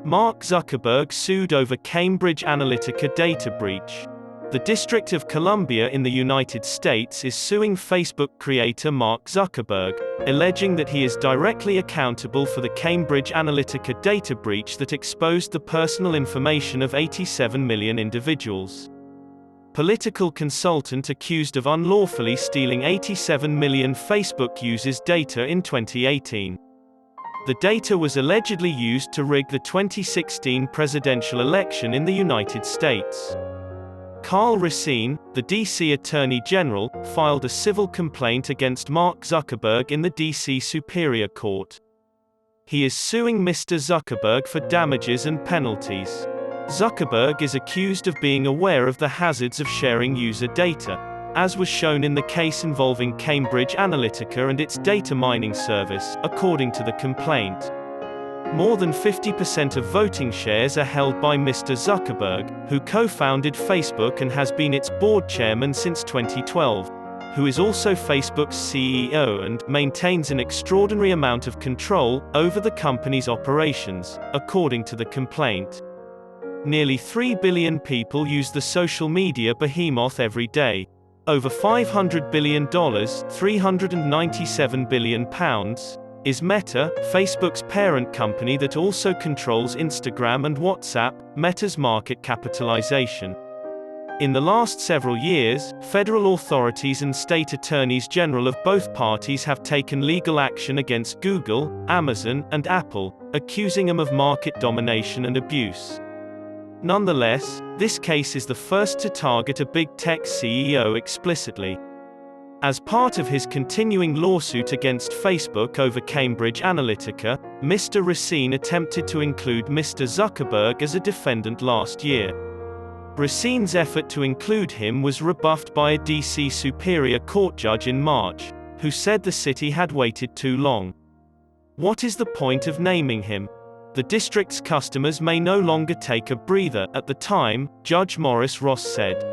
Mark Zuckerberg sued over Cambridge Analytica data breach. The District of Columbia in the United States is suing Facebook creator Mark Zuckerberg, alleging that he is directly accountable for the Cambridge Analytica data breach that exposed the personal information of 87 million individuals. Political consultant accused of unlawfully stealing 87 million Facebook users' data in 2018. The data was allegedly used to rig the 2016 presidential election in the United States. Karl Racine, the D.C. Attorney General, filed a civil complaint against Mark Zuckerberg in the D.C. Superior Court. He is suing Mr. Zuckerberg for damages and penalties. Zuckerberg is accused of being aware of the hazards of sharing user data, as was shown in the case involving Cambridge Analytica and its data mining service, according to the complaint. More than 50% of voting shares are held by Mr. Zuckerberg, who co-founded Facebook and has been its board chairman since 2012, who is also Facebook's CEO and maintains an extraordinary amount of control over the company's operations, according to the complaint. Nearly 3 billion people use the social media behemoth every day. Over $500 billion, £397 billion, is Meta, Facebook's parent company that also controls Instagram and WhatsApp, Meta's market capitalization. In the last several years, federal authorities and state attorneys general of both parties have taken legal action against Google, Amazon, and Apple, accusing them of market domination and abuse. Nonetheless, this case is the first to target a big tech CEO explicitly. As part of his continuing lawsuit against Facebook over Cambridge Analytica, Mr. Racine attempted to include Mr. Zuckerberg as a defendant last year. Racine's effort to include him was rebuffed by a D.C. Superior Court judge in March, who said the city had waited too long. What is the point of naming him? The district's customers may no longer take a breather, at the time, Judge Morris Ross said.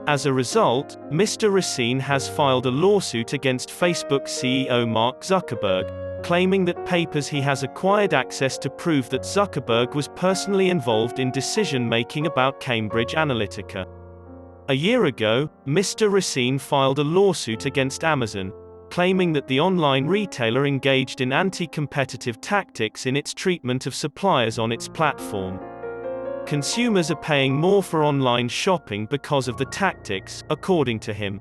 As a result, Mr. Racine has filed a lawsuit against Facebook CEO Mark Zuckerberg, claiming that papers he has acquired access to prove that Zuckerberg was personally involved in decision-making about Cambridge Analytica. A year ago, Mr. Racine filed a lawsuit against Amazon, claiming that the online retailer engaged in anti-competitive tactics in its treatment of suppliers on its platform. Consumers are paying more for online shopping because of the tactics, according to him.